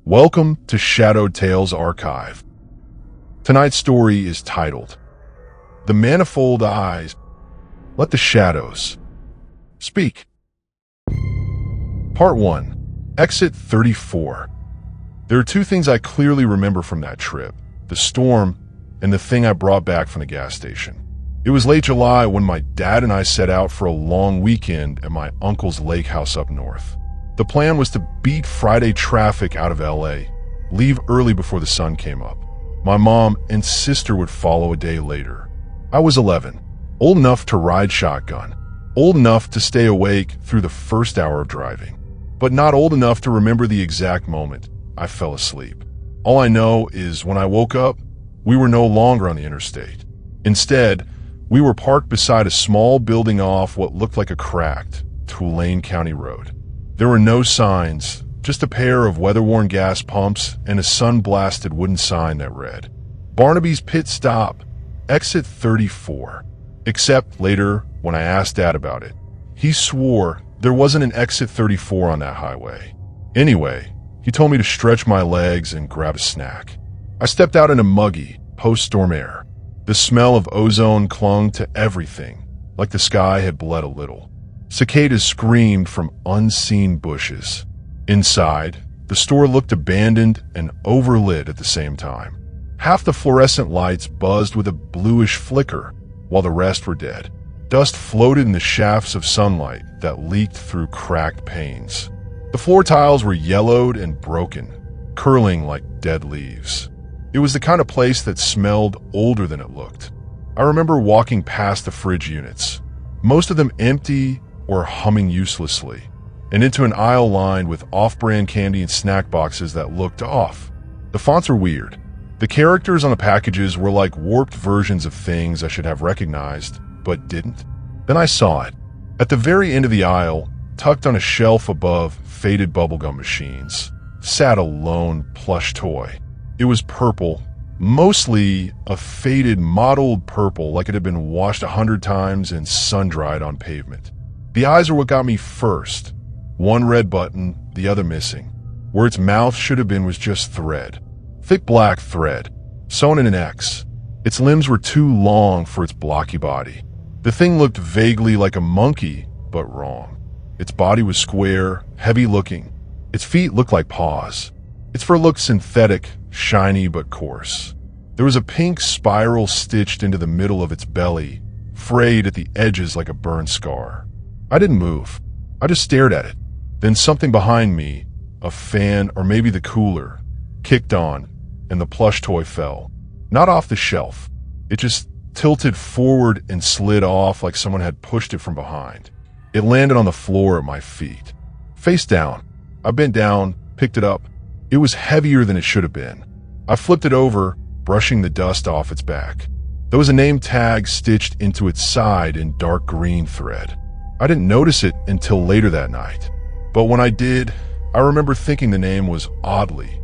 Welcome to Shadowed Tales Archive. Tonight's story is titled, The Manifold Eyes. Let the Shadows Speak. Part 1. Exit 34. There are two things I clearly remember from that trip, the storm and the thing I brought back from the gas station. It was late July when my dad and I set out for a long weekend at my uncle's lake house up north. The plan was to beat Friday traffic out of LA, leave early before the sun came up. My mom and sister would follow a day later. I was 11, old enough to ride shotgun, old enough to stay awake through the first hour of driving, but not old enough to remember the exact moment I fell asleep. All I know is when I woke up, we were no longer on the interstate. Instead, we were parked beside a small building off what looked like a cracked Tulane County road. There were no signs, just a pair of weather-worn gas pumps and a sun-blasted wooden sign that read, Barnaby's Pit Stop, Exit 34. Except later, when I asked Dad about it, he swore there wasn't an Exit 34 on that highway. Anyway, he told me to stretch my legs and grab a snack. I stepped out into muggy, post-storm air. The smell of ozone clung to everything, like the sky had bled a little. Cicadas screamed from unseen bushes. Inside, the store looked abandoned and overlit at the same time. Half the fluorescent lights buzzed with a bluish flicker, while the rest were dead. Dust floated in the shafts of sunlight that leaked through cracked panes. The floor tiles were yellowed and broken, curling like dead leaves. It was the kind of place that smelled older than it looked. I remember walking past the fridge units, most of them empty or humming uselessly, and into an aisle lined with off-brand candy and snack boxes that looked off. The fonts were weird. The characters on the packages were like warped versions of things I should have recognized, but didn't. Then I saw it. At the very end of the aisle, tucked on a shelf above faded bubblegum machines, sat a lone plush toy. It was purple, mostly a faded mottled purple like it had been washed 100 times and sun-dried on pavement. The eyes are what got me first. One red button, the other missing. Where its mouth should have been was just thread. Thick black thread, sewn in an X. Its limbs were too long for its blocky body. The thing looked vaguely like a monkey, but wrong. Its body was square, heavy-looking. Its feet looked like paws. Its fur looked synthetic, shiny but coarse. There was a pink spiral stitched into the middle of its belly, frayed at the edges like a burned scar. I didn't move. I just stared at it. Then something behind me, a fan or maybe the cooler, kicked on, and the plush toy fell. Not off the shelf. It just tilted forward and slid off like someone had pushed it from behind. It landed on the floor at my feet. Face down. I bent down, picked it up. It was heavier than it should have been. I flipped it over, brushing the dust off its back. There was a name tag stitched into its side in dark green thread. I didn't notice it until later that night. But when I did, I remember thinking the name was oddly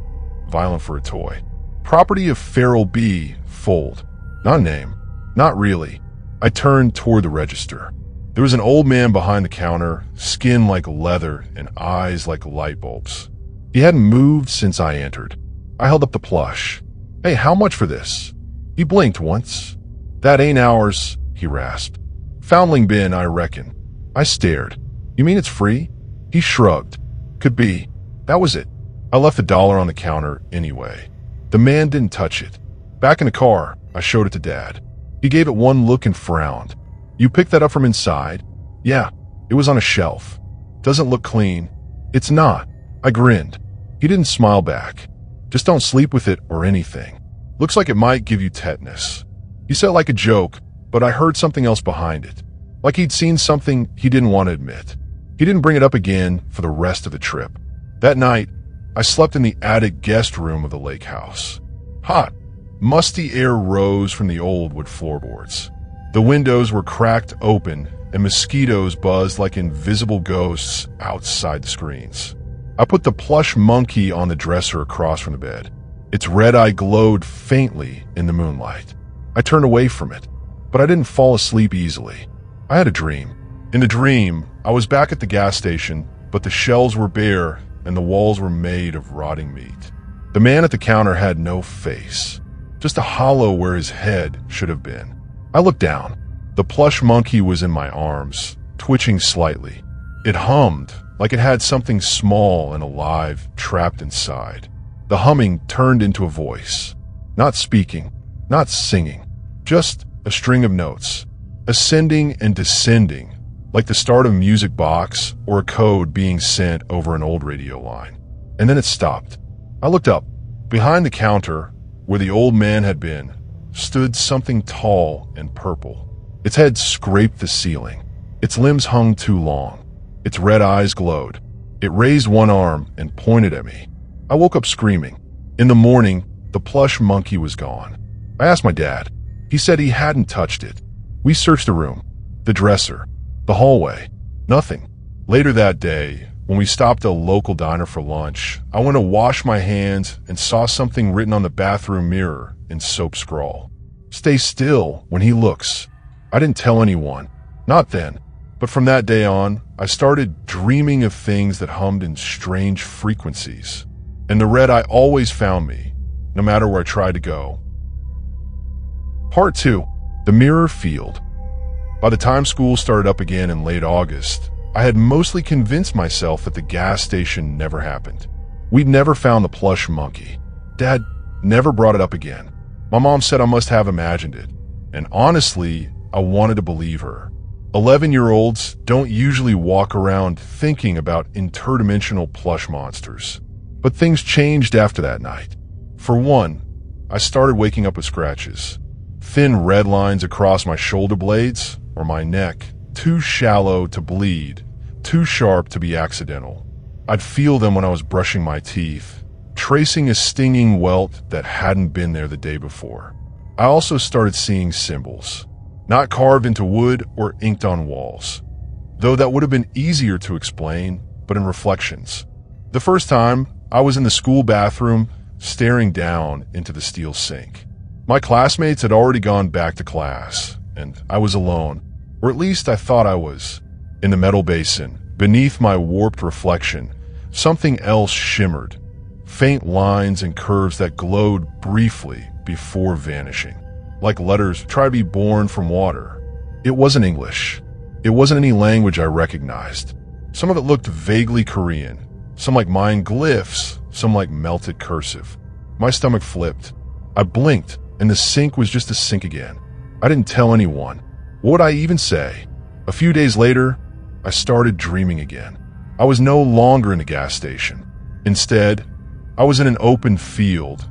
violent for a toy. Property of Feral B, Fold. Not a name. Not really. I turned toward the register. There was an old man behind the counter, skin like leather and eyes like light bulbs. He hadn't moved since I entered. I held up the plush. Hey, how much for this? He blinked once. That ain't ours, he rasped. Foundling bin, I reckon. I stared. You mean it's free? He shrugged. Could be. That was it. I left the dollar on the counter anyway. The man didn't touch it. Back in the car, I showed it to Dad. He gave it one look and frowned. You picked that up from inside? Yeah, it was on a shelf. Doesn't look clean. It's not. I grinned. He didn't smile back. Just don't sleep with it or anything. Looks like it might give you tetanus. He said it like a joke, but I heard something else behind it. Like he'd seen something he didn't want to admit. He didn't bring it up again for the rest of the trip. That night, I slept in the attic guest room of the lake house. Hot, musty air rose from the old wood floorboards. The windows were cracked open and mosquitoes buzzed like invisible ghosts outside the screens. I put the plush monkey on the dresser across from the bed. Its red eye glowed faintly in the moonlight. I turned away from it, but I didn't fall asleep easily. I had a dream. In the dream, I was back at the gas station, but the shelves were bare and the walls were made of rotting meat. The man at the counter had no face, just a hollow where his head should have been. I looked down. The plush monkey was in my arms, twitching slightly. It hummed like it had something small and alive trapped inside. The humming turned into a voice. Not speaking, not singing, just a string of notes, ascending and descending, like the start of a music box or a code being sent over an old radio line. And then it stopped. I looked up. Behind the counter, where the old man had been, stood something tall and purple. Its head scraped the ceiling. Its limbs hung too long. Its red eyes glowed. It raised one arm and pointed at me. I woke up screaming. In the morning, the plush monkey was gone. I asked my dad. He said he hadn't touched it. We searched the room, the dresser, the hallway. Nothing. Later that day, when we stopped at a local diner for lunch, I went to wash my hands and saw something written on the bathroom mirror in soap scrawl. Stay still when he looks. I didn't tell anyone. Not then. But from that day on, I started dreaming of things that hummed in strange frequencies. And the red eye always found me, no matter where I tried to go. Part 2. The Mirror Field. By the time school started up again in late August, I had mostly convinced myself that the gas station never happened. We'd never found the plush monkey. Dad never brought it up again. My mom said I must have imagined it. And honestly, I wanted to believe her. 11-year-olds don't usually walk around thinking about interdimensional plush monsters. But things changed after that night. For one, I started waking up with scratches. Thin red lines across my shoulder blades or my neck, too shallow to bleed, too sharp to be accidental. I'd feel them when I was brushing my teeth, tracing a stinging welt that hadn't been there the day before. I also started seeing symbols, not carved into wood or inked on walls, though that would have been easier to explain, but in reflections. The first time, I was in the school bathroom, staring down into the steel sink. My classmates had already gone back to class, and I was alone, or at least I thought I was. In the metal basin, beneath my warped reflection, something else shimmered, faint lines and curves that glowed briefly before vanishing, like letters try to be born from water. It wasn't English. It wasn't any language I recognized. Some of it looked vaguely Korean, some like Mayan glyphs, some like melted cursive. My stomach flipped. I blinked, and the sink was just a sink again. I didn't tell anyone. What would I even say? A few days later, I started dreaming again. I was no longer in a gas station. Instead, I was in an open field,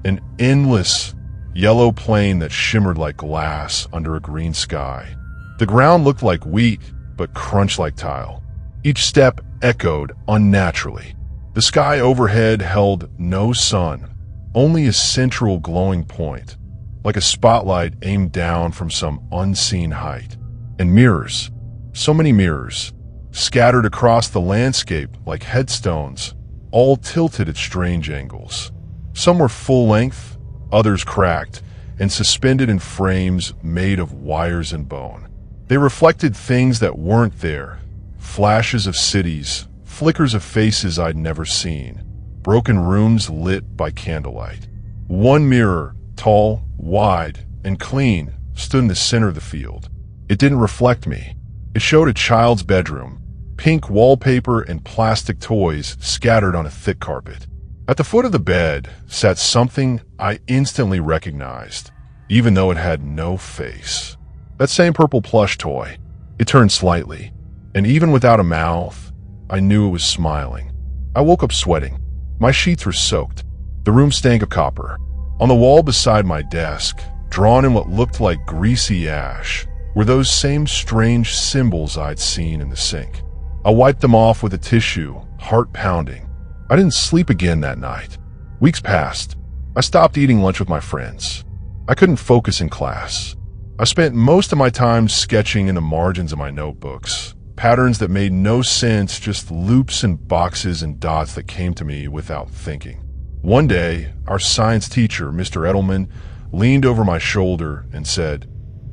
an endless yellow plain that shimmered like glass under a green sky. The ground looked like wheat, but crunched like tile. Each step echoed unnaturally. The sky overhead held no sun, only a central glowing point, like a spotlight aimed down from some unseen height. And mirrors, so many mirrors, scattered across the landscape like headstones, all tilted at strange angles. Some were full-length, others cracked, and suspended in frames made of wires and bone. They reflected things that weren't there, flashes of cities, flickers of faces I'd never seen, broken rooms lit by candlelight. One mirror, tall, wide, and clean, stood in the center of the field. It didn't reflect me. It showed a child's bedroom, pink wallpaper and plastic toys scattered on a thick carpet. At the foot of the bed sat something I instantly recognized, even though it had no face. That same purple plush toy. It turned slightly, and even without a mouth, I knew it was smiling. I woke up sweating. My sheets were soaked. The room stank of copper. On the wall beside my desk, drawn in what looked like greasy ash, were those same strange symbols I'd seen in the sink. I wiped them off with a tissue, heart pounding. I didn't sleep again that night. Weeks passed. I stopped eating lunch with my friends. I couldn't focus in class. I spent most of my time sketching in the margins of my notebooks, patterns that made no sense, just loops and boxes and dots that came to me without thinking. One day, our science teacher, Mr. Edelman, leaned over my shoulder and said,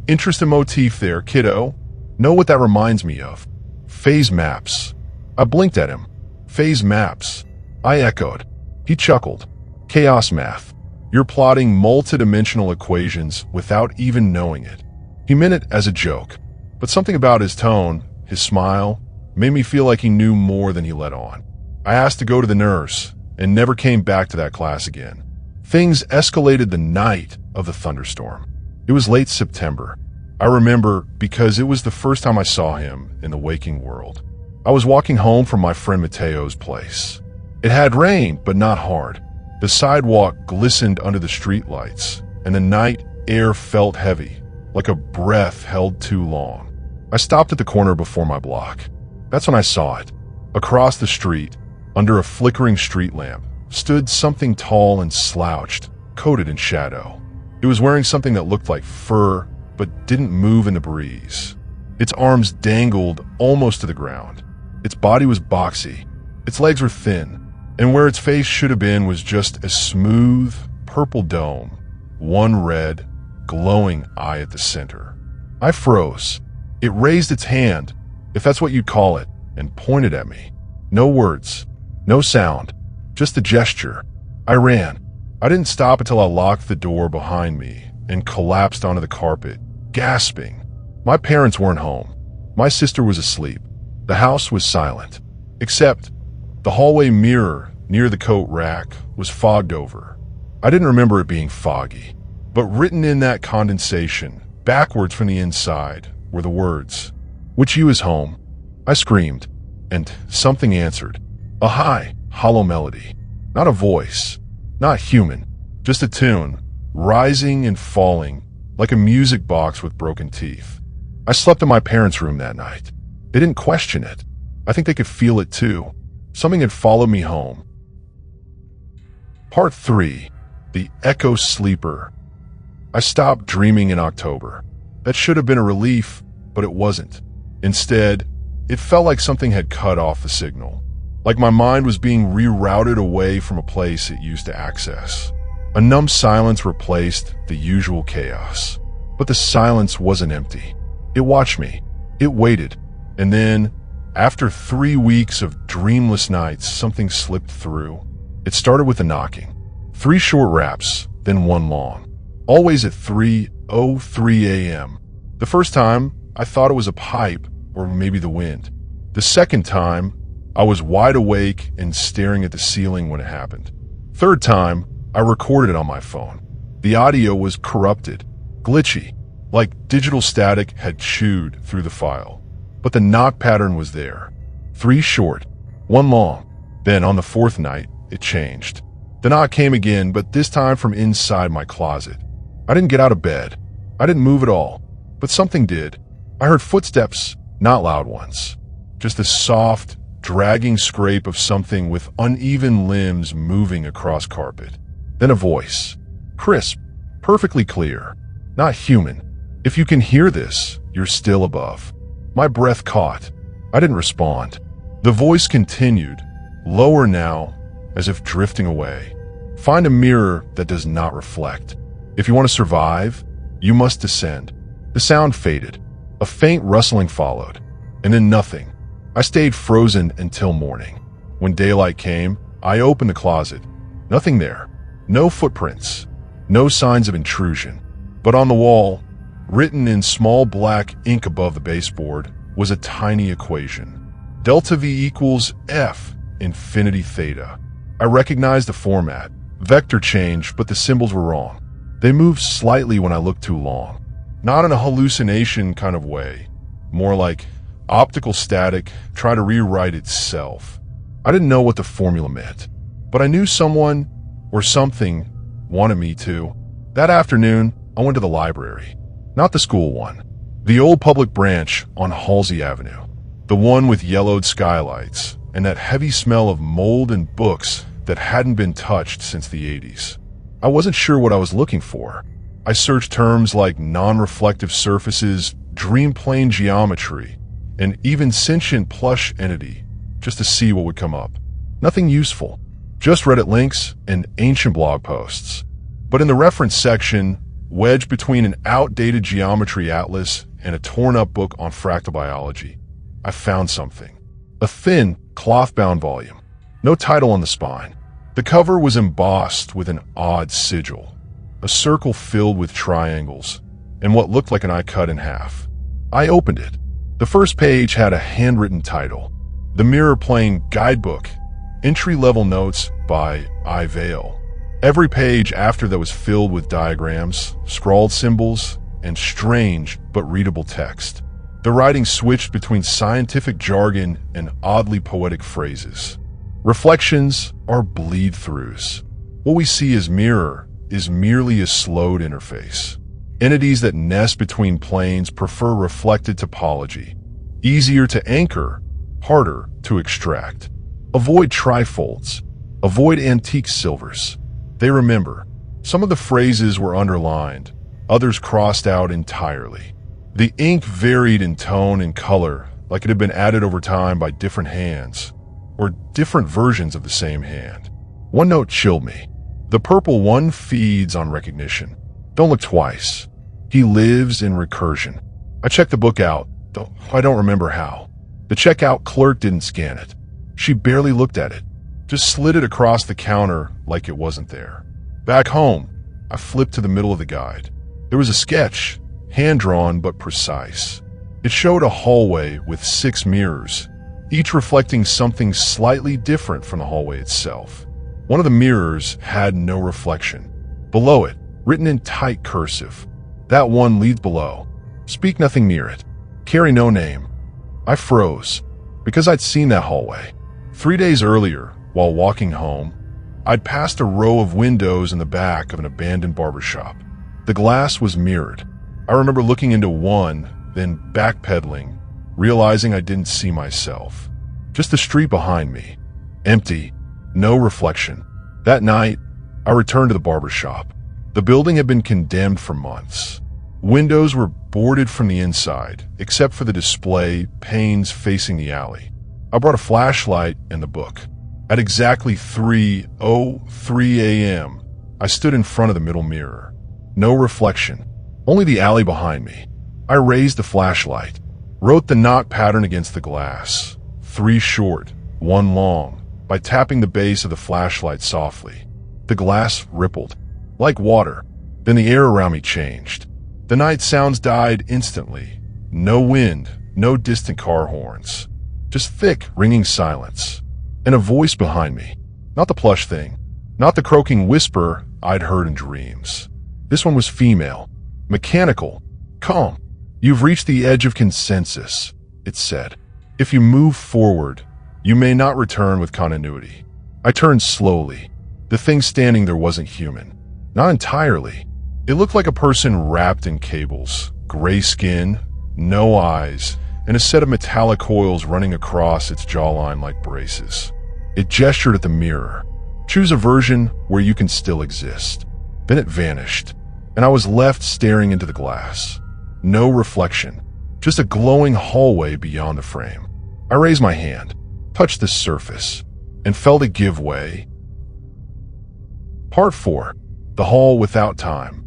"Interesting motif there, kiddo. Know what that reminds me of? Phase maps." I blinked at him. Phase maps. I echoed. He chuckled. Chaos math. You're plotting multidimensional equations without even knowing it. He meant it as a joke, but something about his tone, his smile, made me feel like he knew more than he let on. I asked to go to the nurse and never came back to that class again. Things escalated the night of the thunderstorm. It was late September. I remember because it was the first time I saw him in the waking world. I was walking home from my friend Mateo's place. It had rained, but not hard. The sidewalk glistened under the streetlights, and the night air felt heavy, like a breath held too long. I stopped at the corner before my block. That's when I saw it. Across the street, under a flickering street lamp, stood something tall and slouched, coated in shadow. It was wearing something that looked like fur, but didn't move in the breeze. Its arms dangled almost to the ground. Its body was boxy. Its legs were thin, and where its face should have been was just a smooth, purple dome, one red, glowing eye at the center. I froze. It raised its hand, if that's what you'd call it, and pointed at me. No words, no sound, just a gesture. I ran. I didn't stop until I locked the door behind me and collapsed onto the carpet, gasping. My parents weren't home. My sister was asleep. The house was silent, except the hallway mirror near the coat rack was fogged over. I didn't remember it being foggy, but written in that condensation, backwards from the inside, were the words, "Which you is home?" I screamed, and something answered. A high, hollow melody. Not a voice, not human, just a tune, rising and falling, like a music box with broken teeth. I slept in my parents' room that night. They didn't question it. I think they could feel it too. Something had followed me home. Part 3. The Echo Sleeper. I stopped dreaming in October. That should have been a relief, but it wasn't. Instead, it felt like something had cut off the signal. Like my mind was being rerouted away from a place it used to access. A numb silence replaced the usual chaos. But the silence wasn't empty. It watched me. It waited. And then, after 3 weeks of dreamless nights, something slipped through. It started with a knocking. 3 short raps, then 1 long. Always at 3:03 a.m. The first time, I thought it was a pipe or maybe the wind. The second time, I was wide awake and staring at the ceiling when it happened. Third time, I recorded it on my phone. The audio was corrupted, glitchy, like digital static had chewed through the file. But the knock pattern was there. 3 short, 1 long. Then on the 4th night, it changed. The knock came again, but this time from inside my closet. I didn't get out of bed. I didn't move at all, but something did. I heard footsteps, not loud ones. Just a soft, dragging scrape of something with uneven limbs moving across carpet. Then a voice. Crisp, perfectly clear, not human. If you can hear this, you're still above. My breath caught. I didn't respond. The voice continued, lower now, as if drifting away. Find a mirror that does not reflect. If you want to survive, you must descend. The sound faded. A faint rustling followed, and then nothing. I stayed frozen until morning. When daylight came, I opened the closet. Nothing there. No footprints. No signs of intrusion. But on the wall, written in small black ink above the baseboard, was a tiny equation. Delta V equals F infinity theta. I recognized the format. Vector change, but the symbols were wrong. They moved slightly when I looked too long. Not in a hallucination kind of way. More like optical static trying to rewrite itself. I didn't know what the formula meant, but I knew someone or something wanted me to. That afternoon, I went to the library. Not the school one. The old public branch on Halsey Avenue. The one with yellowed skylights and that heavy smell of mold and books that hadn't been touched since the 80s. I wasn't sure what I was looking for. I searched terms like non-reflective surfaces, dream plane geometry, and even sentient plush entity, just to see what would come up. Nothing useful, just Reddit links and ancient blog posts. But in the reference section, wedged between an outdated geometry atlas and a torn-up book on fractal biology, I found something. A thin, cloth-bound volume. No title on the spine. The cover was embossed with an odd sigil, a circle filled with triangles, and what looked like an eye cut in half. I opened it. The first page had a handwritten title, The Mirror Plane Guidebook, Entry-Level Notes by I. Vale. Every page after that was filled with diagrams, scrawled symbols, and strange but readable text. The writing switched between scientific jargon and oddly poetic phrases. Reflections are bleed-throughs. What we see as mirror is merely a slowed interface. Entities that nest between planes prefer reflected topology. Easier to anchor, harder to extract. Avoid trifolds. Avoid antique silvers. They remember. Some of the phrases were underlined, others crossed out entirely. The ink varied in tone and color, like it had been added over time by different hands, or different versions of the same hand. One note chilled me. The purple one feeds on recognition. Don't look twice. He lives in recursion. I checked the book out, though I don't remember how. The checkout clerk didn't scan it. She barely looked at it, just slid it across the counter like it wasn't there. Back home, I flipped to the middle of the guide. There was a sketch, hand-drawn but precise. It showed a hallway with 6 mirrors, each reflecting something slightly different from the hallway itself. One of the mirrors had no reflection. Below it, written in tight cursive, that one leads below. Speak nothing near it. Carry no name. I froze, because I'd seen that hallway. 3 days earlier, while walking home, I'd passed a row of windows in the back of an abandoned barbershop. The glass was mirrored. I remember looking into one, then backpedaling, realizing I didn't see myself. Just the street behind me. Empty. No reflection. That night, I returned to the barbershop. The building had been condemned for months. Windows were boarded from the inside, except for the display panes facing the alley. I brought a flashlight and the book. At exactly 3:03 a.m., I stood in front of the middle mirror. No reflection, only the alley behind me. I raised the flashlight, wrote the knot pattern against the glass, 3 short, 1 long, by tapping the base of the flashlight softly. The glass rippled, like water. Then the air around me changed. The night sounds died instantly. No wind, no distant car horns. Just thick, ringing silence. And a voice behind me. Not the plush thing. Not the croaking whisper I'd heard in dreams. This one was female. Mechanical. Calm. You've reached the edge of consensus, it said. If you move forward, you may not return with continuity. I turned slowly. The thing standing there wasn't human. Not entirely. It looked like a person wrapped in cables, gray skin, no eyes, and a set of metallic coils running across its jawline like braces. It gestured at the mirror. Choose a version where you can still exist. Then it vanished, and I was left staring into the glass. No reflection, just a glowing hallway beyond the frame. I raised my hand, touched the surface, and felt it give way. Part 4. The Hall Without Time.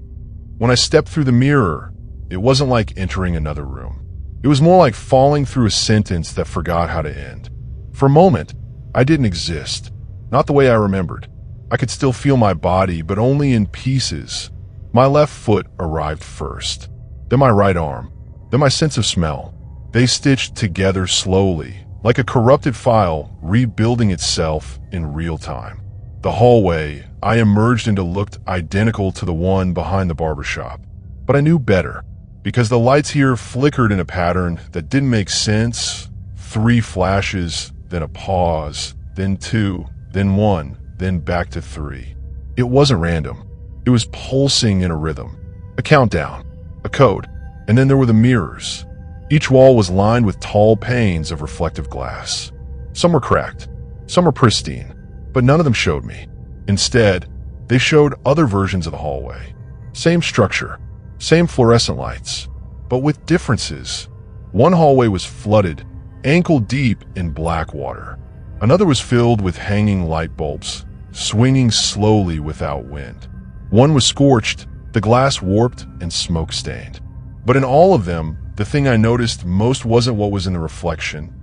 When I stepped through the mirror, it wasn't like entering another room. It was more like falling through a sentence that forgot how to end. For a moment, I didn't exist. Not the way I remembered. I could still feel my body, but only in pieces. My left foot arrived first, then my right arm, then my sense of smell. They stitched together slowly, like a corrupted file rebuilding itself in real time. The hallway I emerged into looked identical to the one behind the barbershop, but I knew better, because the lights here flickered in a pattern that didn't make sense. 3 flashes, then a pause, then 2, then 1, then back to 3. It wasn't random. It was pulsing in a rhythm, a countdown, a code, and then there were the mirrors. Each wall was lined with tall panes of reflective glass. Some were cracked, some were pristine, but none of them showed me. Instead, they showed other versions of the hallway. Same structure, same fluorescent lights, but with differences. One hallway was flooded, ankle-deep in black water. Another was filled with hanging light bulbs, swinging slowly without wind. One was scorched, the glass warped and smoke-stained. But in all of them, the thing I noticed most wasn't what was in the reflection.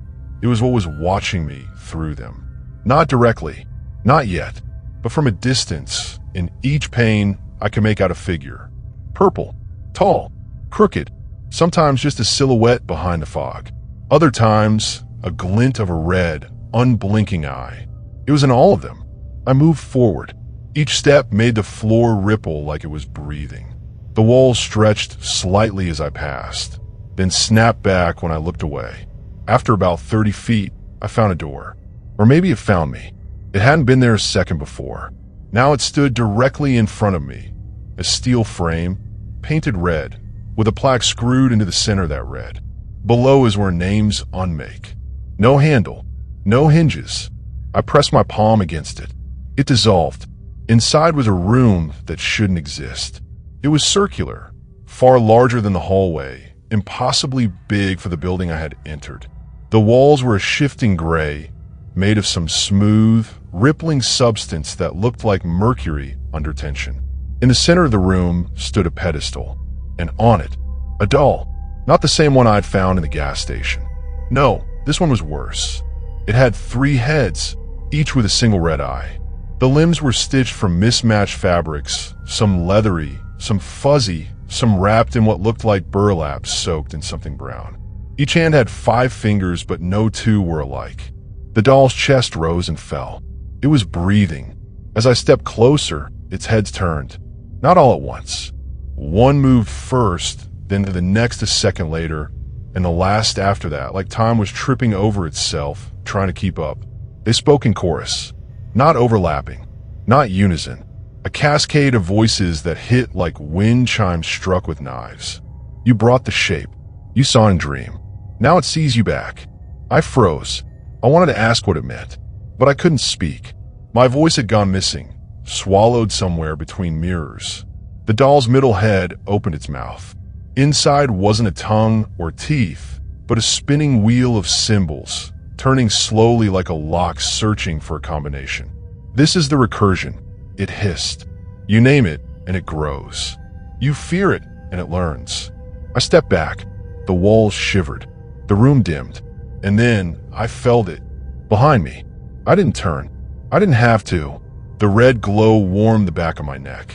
It was what was watching me through them. Not directly, not yet, but from a distance, in each pane, I could make out a figure. Purple, tall, crooked, sometimes just a silhouette behind the fog. Other times, a glint of a red, unblinking eye. It was in all of them. I moved forward. Each step made the floor ripple like it was breathing. The walls stretched slightly as I passed, then snapped back when I looked away. After about 30 feet, I found a door. Or maybe it found me. It hadn't been there a second before. Now it stood directly in front of me. A steel frame, painted red, with a plaque screwed into the center of that red. Below is where names unmake. No handle, no hinges. I pressed my palm against it. It dissolved. Inside was a room that shouldn't exist. It was circular, far larger than the hallway, impossibly big for the building I had entered. The walls were a shifting gray, made of some smooth, rippling substance that looked like mercury under tension. In the center of the room stood a pedestal, and on it, a doll. Not the same one I'd found in the gas station. No, this one was worse. It had 3 heads, each with a single red eye. The limbs were stitched from mismatched fabrics, some leathery, some fuzzy, some wrapped in what looked like burlap soaked in something brown. Each hand had 5 fingers, but no 2 were alike. The doll's chest rose and fell. It was breathing. As I stepped closer, its head turned. Not all at once. One moved first, then the next a second later, and the last after that, like time was tripping over itself, trying to keep up. They spoke in chorus. Not overlapping. Not unison. A cascade of voices that hit like wind chimes struck with knives. You brought the shape. You saw in dream. Now it sees you back. I froze. I wanted to ask what it meant, but I couldn't speak. My voice had gone missing, swallowed somewhere between mirrors. The doll's middle head opened its mouth. Inside wasn't a tongue or teeth, but a spinning wheel of symbols, turning slowly like a lock searching for a combination. This is the recursion. It hissed. You name it, and it grows. You fear it, and it learns. I stepped back. The walls shivered. The room dimmed. And then I felt it. Behind me. I didn't turn. I didn't have to. The red glow warmed the back of my neck.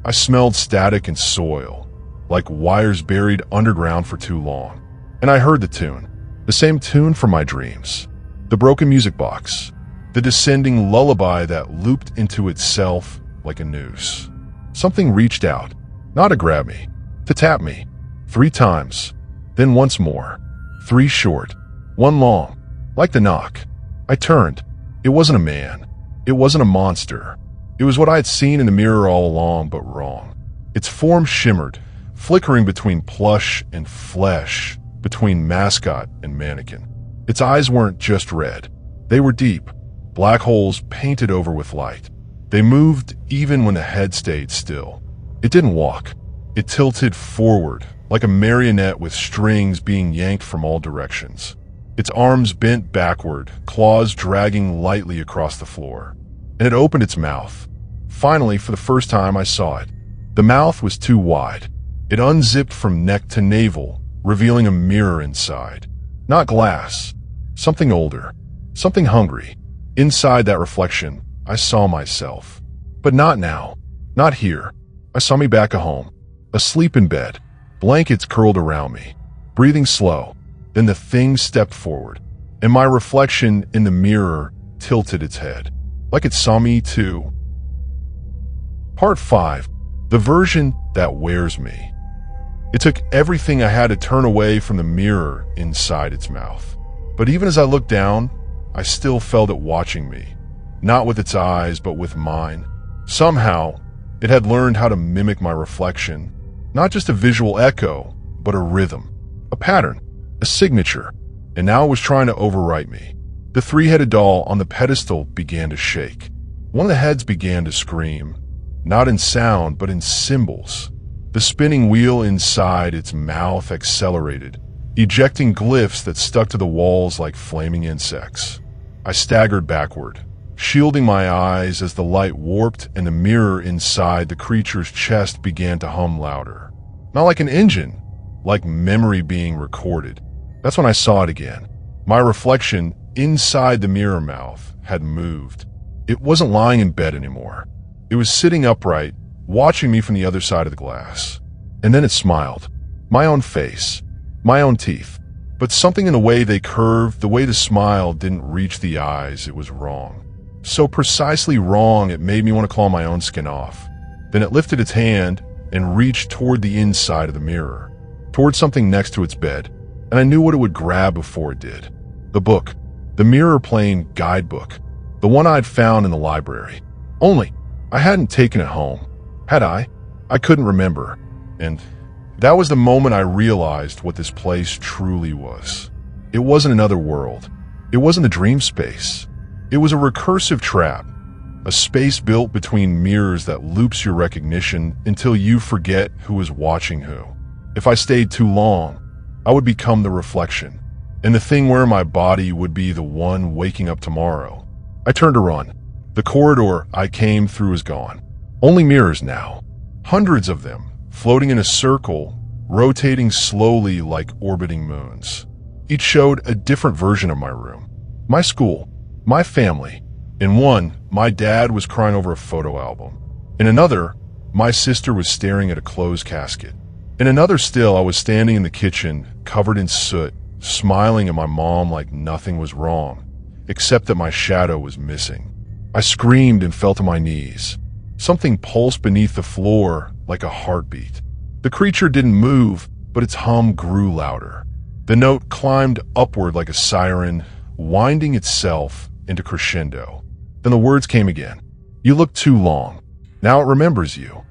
I smelled static and soil, like wires buried underground for too long. And I heard the tune. The same tune from my dreams. The broken music box. The descending lullaby that looped into itself like a noose. Something reached out, not to grab me, to tap me. 3 times. Then once more. 3 short. 1 long. Like the knock. I turned. It wasn't a man. It wasn't a monster. It was what I had seen in the mirror all along, but wrong. Its form shimmered, flickering between plush and flesh, between mascot and mannequin. Its eyes weren't just red. They were deep, black holes painted over with light. They moved even when the head stayed still. It didn't walk. It tilted forward, like a marionette with strings being yanked from all directions. Its arms bent backward, claws dragging lightly across the floor. And it opened its mouth. Finally, for the first time, I saw it. The mouth was too wide. It unzipped from neck to navel, revealing a mirror inside. Not glass. Something older. Something hungry. Inside that reflection, I saw myself. But not now. Not here. I saw me back at home. Asleep in bed. Blankets curled around me. Breathing slow. Then the thing stepped forward. And my reflection in the mirror tilted its head. Like it saw me too. Part 5. The version that wears me. It took everything I had to turn away from the mirror inside its mouth. But even as I looked down, I still felt it watching me. Not with its eyes, but with mine. Somehow, it had learned how to mimic my reflection. Not just a visual echo, but a rhythm. A pattern. A signature. And now it was trying to overwrite me. The 3-headed doll on the pedestal began to shake. One of the heads began to scream. Not in sound, but in symbols. The spinning wheel inside its mouth accelerated, ejecting glyphs that stuck to the walls like flaming insects. I staggered backward, shielding my eyes as the light warped and the mirror inside the creature's chest began to hum louder. Not like an engine, like memory being recorded. That's when I saw it again. My reflection inside the mirror mouth had moved. It wasn't lying in bed anymore. It was sitting upright, watching me from the other side of the glass. And then it smiled. My own face. My own teeth. But something in the way they curved, the way the smile didn't reach the eyes, it was wrong. So precisely wrong it made me want to claw my own skin off. Then it lifted its hand and reached toward the inside of the mirror, toward something next to its bed, and I knew what it would grab before it did. The book. The mirror-plane guidebook. The one I'd found in the library. Only, I hadn't taken it home. Had I? I couldn't remember. And that was the moment I realized what this place truly was. It wasn't another world. It wasn't a dream space. It was a recursive trap. A space built between mirrors that loops your recognition until you forget who is watching who. If I stayed too long, I would become the reflection, and the thing where my body would be the one waking up tomorrow. I turned to run. The corridor I came through is gone. Only mirrors now. Hundreds of them, floating in a circle, rotating slowly like orbiting moons. Each showed a different version of my room. My school. My family. In one, my dad was crying over a photo album. In another, my sister was staring at a closed casket. In another still, I was standing in the kitchen, covered in soot, smiling at my mom like nothing was wrong, except that my shadow was missing. I screamed and fell to my knees. Something pulsed beneath the floor like a heartbeat. The creature didn't move, but its hum grew louder. The note climbed upward like a siren, winding itself into crescendo. Then the words came again. You look too long. Now it remembers you.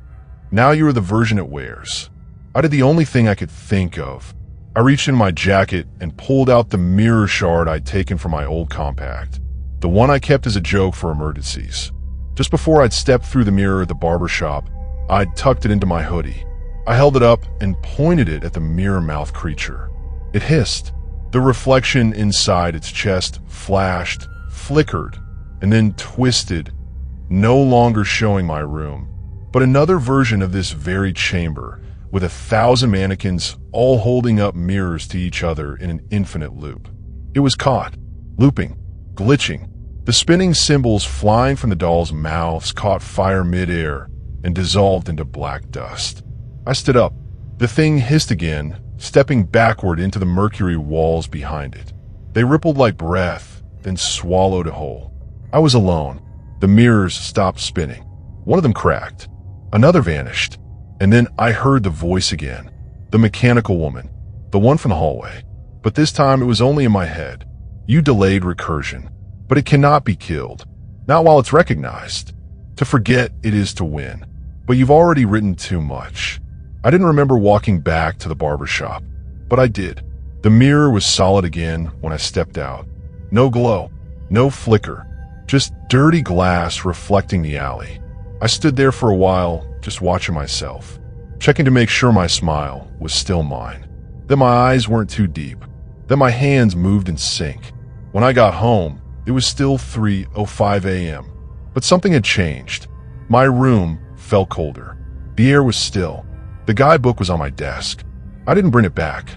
Now you are the version it wears. I did the only thing I could think of. I reached in my jacket and pulled out the mirror shard I'd taken from my old compact. The one I kept as a joke for emergencies. Just before I'd stepped through the mirror at the barber shop, I'd tucked it into my hoodie. I held it up and pointed it at the mirror-mouthed creature. It hissed. The reflection inside its chest flashed, flickered, and then twisted, no longer showing my room, but another version of this very chamber, with 1,000 mannequins all holding up mirrors to each other in an infinite loop. It was caught, looping, glitching. The spinning symbols flying from the dolls' mouths caught fire midair and dissolved into black dust. I stood up. The thing hissed again, stepping backward into the mercury walls behind it. They rippled like breath, then swallowed it whole. I was alone. The mirrors stopped spinning. One of them cracked. Another vanished. And then I heard the voice again. The mechanical woman. The one from the hallway. But this time it was only in my head. You delayed recursion. But it cannot be killed. Not while it's recognized. To forget it is to win. But you've already written too much. I didn't remember walking back to the barber shop. But I did. The mirror was solid again when I stepped out. No glow. No flicker. Just dirty glass reflecting the alley. I stood there for a while, just watching myself, checking to make sure my smile was still mine, that my eyes weren't too deep, that my hands moved in sync. When I got home, it was still 3:05 a.m., but something had changed. My room felt colder. The air was still. The guidebook was on my desk. I didn't bring it back.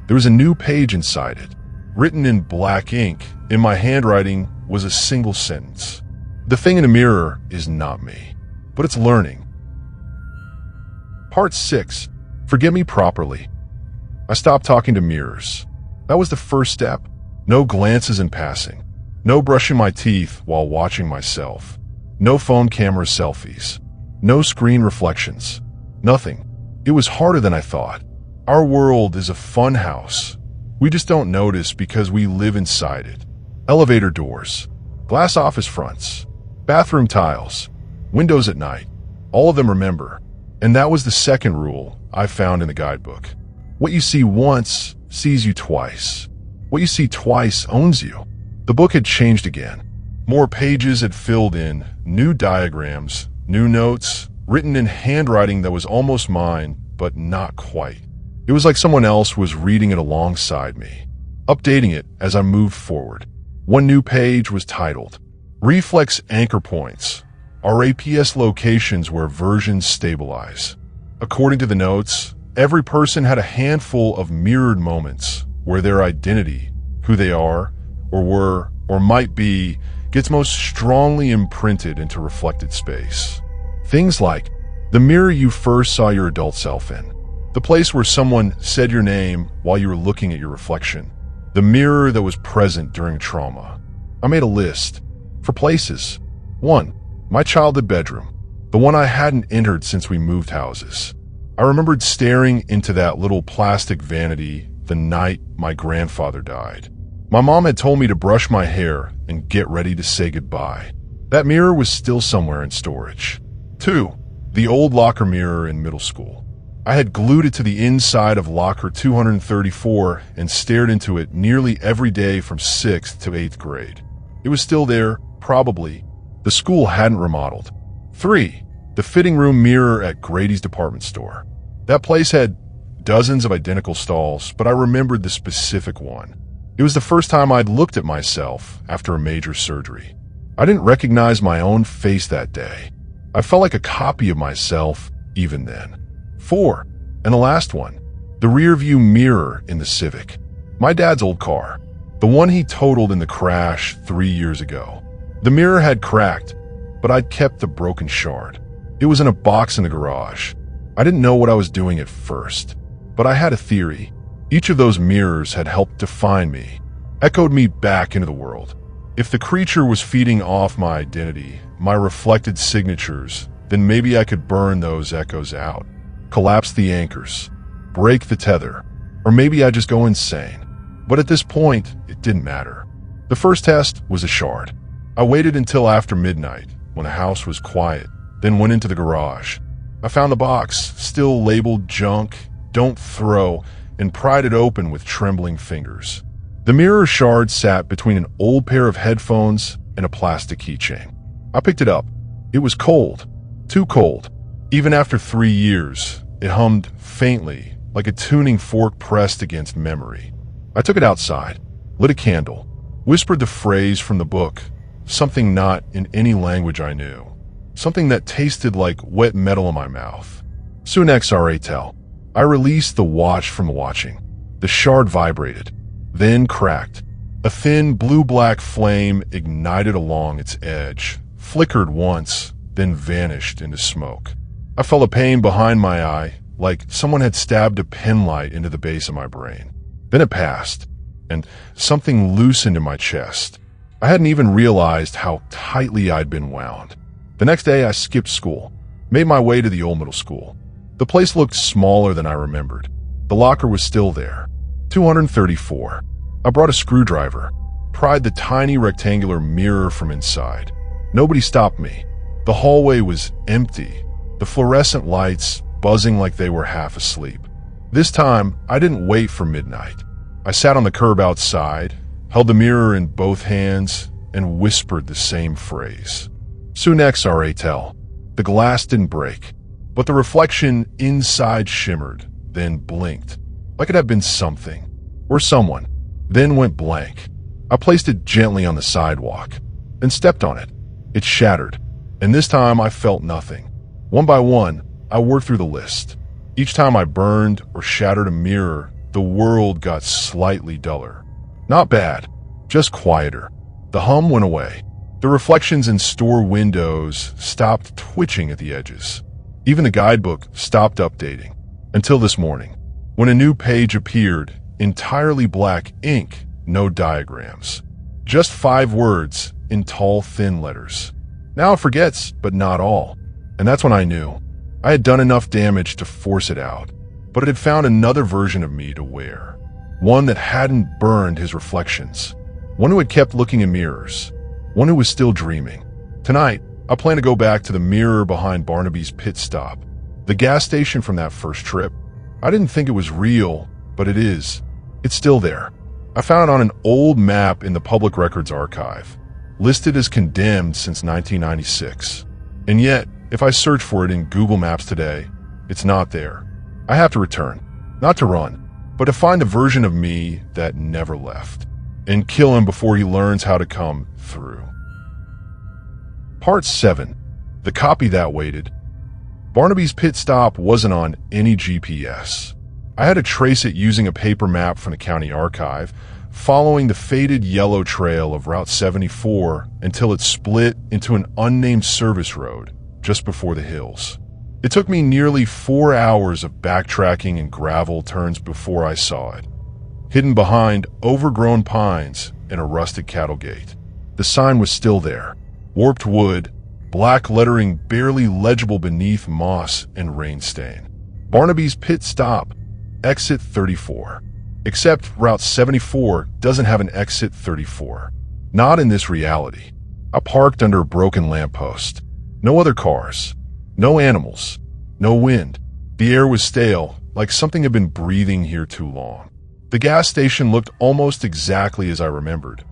There was a new page inside it. Written in black ink, in my handwriting, was a single sentence. The thing in the mirror is not me, but it's learning. Part 6. Forget me properly. I stopped talking to mirrors. That was the first step. No glances in passing. No brushing my teeth while watching myself. No phone camera selfies. No screen reflections. Nothing. It was harder than I thought. Our world is a fun house. We just don't notice because we live inside it. Elevator doors, glass office fronts, bathroom tiles, windows at night. All of them remember. And that was the second rule I found in the guidebook. What you see once sees you twice. What you see twice owns you. The book had changed again. More pages had filled in, new diagrams, new notes, written in handwriting that was almost mine, but not quite. It was like someone else was reading it alongside me, updating it as I moved forward. One new page was titled, Reflex Anchor Points, RAPS locations where versions stabilize. According to the notes, every person had a handful of mirrored moments where their identity, who they are, or were, or might be, gets most strongly imprinted into reflected space. Things like the mirror you first saw your adult self in, the place where someone said your name while you were looking at your reflection, the mirror that was present during trauma. I made a list for places. 1. My childhood bedroom, the one I hadn't entered since we moved houses. I remembered staring into that little plastic vanity the night my grandfather died. My mom had told me to brush my hair and get ready to say goodbye. That mirror was still somewhere in storage. 2. The old locker mirror in middle school. I had glued it to the inside of locker 234 and stared into it nearly every day from 6th to 8th grade. It was still there, probably. The school hadn't remodeled. 3. The fitting room mirror at Grady's department store. That place had dozens of identical stalls, but I remembered the specific one. It was the first time I'd looked at myself after a major surgery. I didn't recognize my own face that day. I felt like a copy of myself even then. 4. And the last one, the rearview mirror in the Civic. My dad's old car, the one he totaled in the crash 3 years ago. The mirror had cracked, but I'd kept the broken shard. It was in a box in the garage. I didn't know what I was doing at first, but I had a theory. Each of those mirrors had helped define me, echoed me back into the world. If the creature was feeding off my identity, my reflected signatures, then maybe I could burn those echoes out, collapse the anchors, break the tether, or maybe I'd just go insane. But at this point, it didn't matter. The first test was a shard. I waited until after midnight, when the house was quiet, then went into the garage. I found the box, still labeled junk, don't throw, and pried it open with trembling fingers. The mirror shard sat between an old pair of headphones and a plastic keychain. I picked it up. It was cold, too cold. Even after 3 years, it hummed faintly, like a tuning fork pressed against memory. I took it outside, lit a candle, whispered the phrase from the book, something not in any language I knew, something that tasted like wet metal in my mouth. Soon XRA. I released the watch from watching. The shard vibrated, then cracked. A thin blue-black flame ignited along its edge, flickered once, then vanished into smoke. I felt a pain behind my eye, like someone had stabbed a penlight into the base of my brain. Then it passed, and something loosened in my chest. I hadn't even realized how tightly I'd been wound. The next day, I skipped school, made my way to the old middle school. The place looked smaller than I remembered. The locker was still there. 234. I brought a screwdriver, pried the tiny rectangular mirror from inside. Nobody stopped me. The hallway was empty, the fluorescent lights buzzing like they were half asleep. This time, I didn't wait for midnight. I sat on the curb outside, held the mirror in both hands, and whispered the same phrase. Soon XRA. The glass didn't break, but the reflection inside shimmered, then blinked, like it had been something, or someone, then went blank. I placed it gently on the sidewalk, then stepped on it. It shattered, and this time I felt nothing. One by one, I worked through the list. Each time I burned or shattered a mirror, the world got slightly duller. Not bad, just quieter. The hum went away. The reflections in store windows stopped twitching at the edges. Even the guidebook stopped updating. Until this morning, when a new page appeared, entirely black ink, no diagrams. Just 5 words in tall, thin letters. Now it forgets, but not all. And that's when I knew. I had done enough damage to force it out, but it had found another version of me to wear. One that hadn't burned his reflections. One who had kept looking in mirrors. One who was still dreaming. Tonight, I plan to go back to the mirror behind Barnaby's pit stop, the gas station from that first trip. I didn't think it was real, but it is. It's still there. I found it on an old map in the Public Records Archive, listed as condemned since 1996. And yet, if I search for it in Google Maps today, it's not there. I have to return, not to run, but to find the version of me that never left, and kill him before he learns how to come through. Part 7. The copy that waited. Barnaby's pit stop wasn't on any GPS. I had to trace it using a paper map from the county archive, following the faded yellow trail of Route 74 until it split into an unnamed service road just before the hills. It took me nearly 4 hours of backtracking and gravel turns before I saw it, hidden behind overgrown pines and a rusted cattle gate. The sign was still there, warped wood, black lettering barely legible beneath moss and rain stain. Barnaby's Pit Stop, Exit 34. Except Route 74 doesn't have an Exit 34. Not in this reality. I parked under a broken lamppost. No other cars. No animals. No wind. The air was stale, like something had been breathing here too long. The gas station looked almost exactly as I remembered,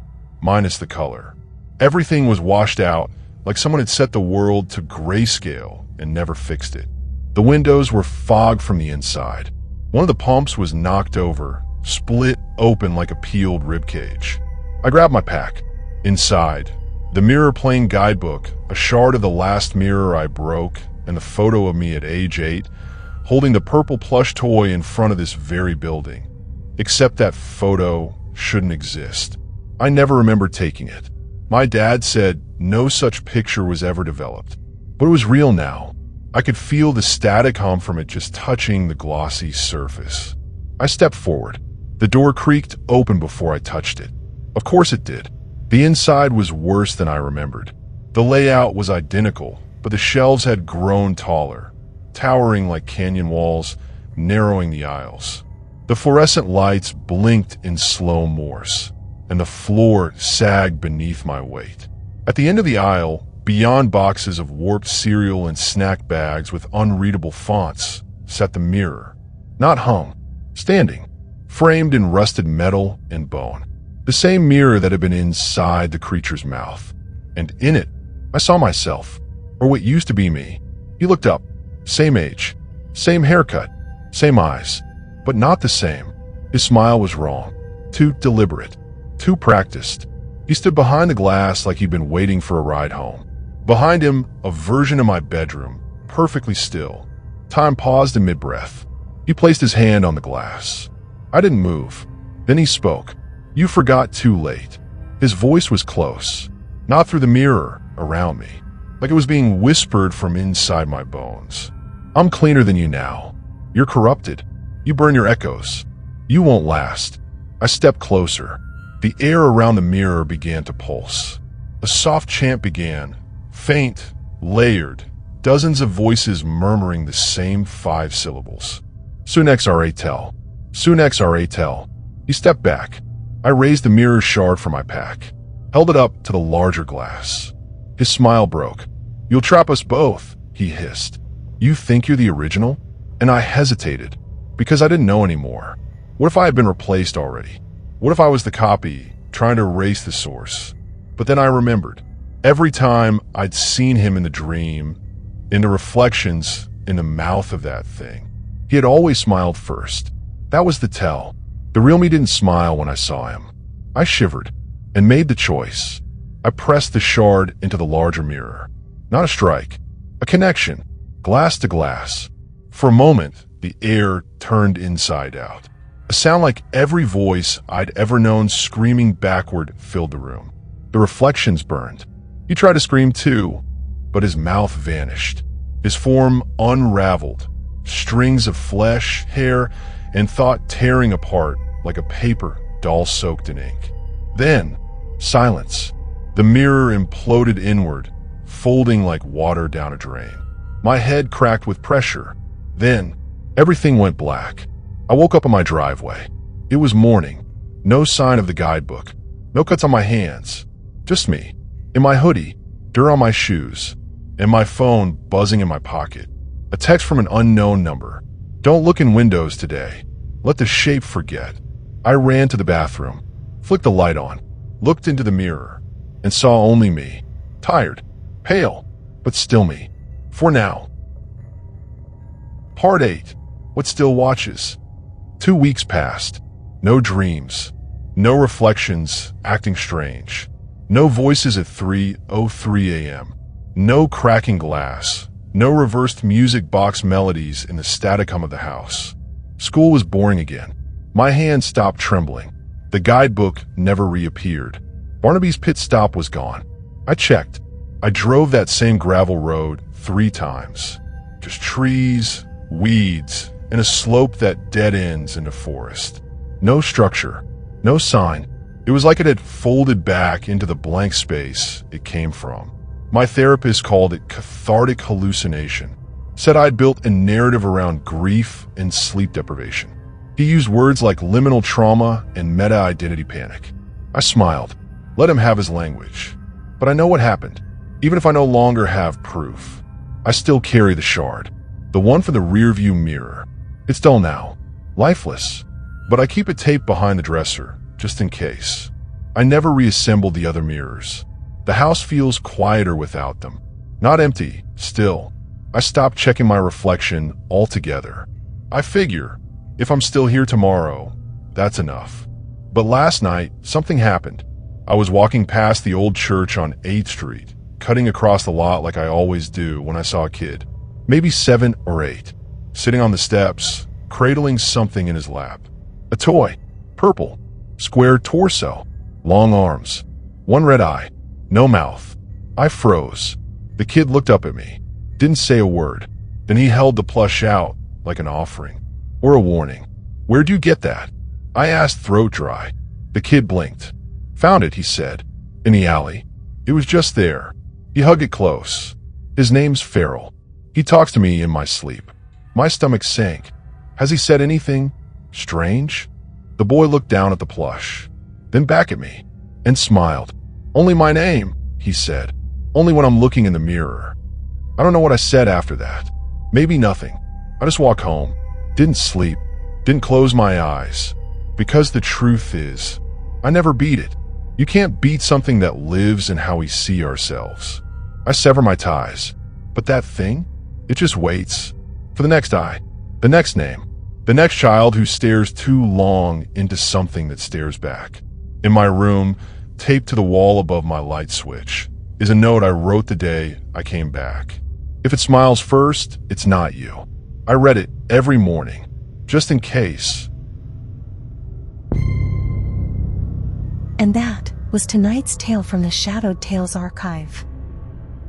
minus the color. Everything was washed out, like someone had set the world to grayscale and never fixed it. The windows were fogged from the inside. One of the pumps was knocked over, split open like a peeled ribcage. I grabbed my pack. Inside, the mirror-plane guidebook, a shard of the last mirror I broke, and the photo of me at age 8, holding the purple plush toy in front of this very building. Except that photo shouldn't exist. I never remembered taking it. My dad said no such picture was ever developed. But it was real now. I could feel the static hum from it just touching the glossy surface. I stepped forward. The door creaked open before I touched it. Of course it did. The inside was worse than I remembered. The layout was identical, but the shelves had grown taller, towering like canyon walls, narrowing the aisles. The fluorescent lights blinked in slow Morse, and the floor sagged beneath my weight. At the end of the aisle, beyond boxes of warped cereal and snack bags with unreadable fonts, sat the mirror. Not hung, standing, framed in rusted metal and bone. The same mirror that had been inside the creature's mouth. And in it, I saw myself, or what used to be me. He looked up. Same age, same haircut, same eyes, but not the same. His smile was wrong, too deliberate, too practiced. He stood behind the glass like he'd been waiting for a ride home. Behind him, a version of my bedroom, perfectly still. Time paused in mid-breath. He placed his hand on the glass. I didn't move. Then he spoke. You forgot too late. His voice was close, not through the mirror, around me, like it was being whispered from inside my bones. I'm cleaner than you now. You're corrupted. You burn your echoes. You won't last. I stepped closer. The air around the mirror began to pulse. A soft chant began, faint, layered, dozens of voices murmuring the same 5 syllables. Sunex Ratel. Sunex Ratel. He stepped back. I raised the mirror shard from my pack, held it up to the larger glass. His smile broke. You'll trap us both, he hissed. You think you're the original? And I hesitated, because I didn't know anymore. What if I had been replaced already? What if I was the copy, trying to erase the source? But then I remembered. Every time I'd seen him in the dream, in the reflections, in the mouth of that thing, he had always smiled first. That was the tell. The real me didn't smile when I saw him. I shivered and made the choice. I pressed the shard into the larger mirror. Not a strike, a connection, glass to glass. For a moment, the air turned inside out. A sound like every voice I'd ever known screaming backward filled the room. The reflections burned. He tried to scream too, but his mouth vanished. His form unraveled, strings of flesh, hair, and thought tearing apart like a paper doll soaked in ink. Then, silence. The mirror imploded inward, folding like water down a drain. My head cracked with pressure. Then, everything went black. I woke up on my driveway. It was morning. No sign of the guidebook. No cuts on my hands. Just me. In my hoodie, dirt on my shoes, and my phone buzzing in my pocket. A text from an unknown number. Don't look in windows today. Let the shape forget. I ran to the bathroom, flicked the light on, looked into the mirror, and saw only me. Tired, pale, but still me. For now. Part 8. What Still Watches. 2 weeks passed. No dreams. No reflections acting strange. No voices at 3:03 a.m. No cracking glass. No reversed music box melodies in the static hum of the house. School was boring again. My hand stopped trembling. The guidebook never reappeared. Barnaby's pit stop was gone. I checked. I drove that same gravel road 3 times. Just trees, weeds, and a slope that dead ends into forest. No structure, no sign. It was like it had folded back into the blank space it came from. My therapist called it cathartic hallucination, said I'd built a narrative around grief and sleep deprivation. He used words like liminal trauma and meta-identity panic. I smiled, let him have his language. But I know what happened. Even if I no longer have proof, I still carry the shard, the one for the rearview mirror. It's dull now, lifeless, but I keep it taped behind the dresser, just in case. I never reassembled the other mirrors. The house feels quieter without them. Not empty, still. I stopped checking my reflection altogether. I figure, if I'm still here tomorrow, that's enough. But last night, something happened. I was walking past the old church on 8th Street, cutting across the lot like I always do when I saw a kid, maybe 7 or 8, sitting on the steps, cradling something in his lap. A toy, purple, square torso, long arms, one red eye, no mouth. I froze. The kid looked up at me, didn't say a word. Then he held the plush out like an offering. Or a warning. Where'd you get that? I asked, throat dry. The kid blinked. Found it, he said. In the alley. It was just there. He hugged it close. His name's Farrell. He talks to me in my sleep. My stomach sank. Has he said anything strange? The boy looked down at the plush, then back at me, and smiled. Only my name, he said. Only when I'm looking in the mirror. I don't know what I said after that. Maybe nothing. I just walked home. Didn't sleep, didn't close my eyes. Because the truth is, I never beat it. You can't beat something that lives in how we see ourselves. I sever my ties. But that thing, it just waits. For the next eye, the next name, the next child who stares too long into something that stares back. In my room, taped to the wall above my light switch, is a note I wrote the day I came back. If it smiles first, it's not you. I read it every morning, just in case. And that was tonight's tale from the Shadowed Tales archive.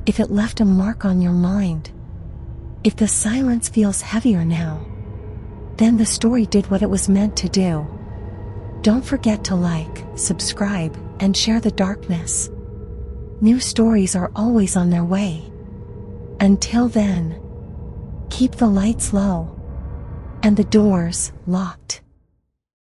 If it left a mark on your mind, if the silence feels heavier now, then the story did what it was meant to do. Don't forget to like, subscribe, and share the darkness. New stories are always on their way. Until then, keep the lights low and the doors locked.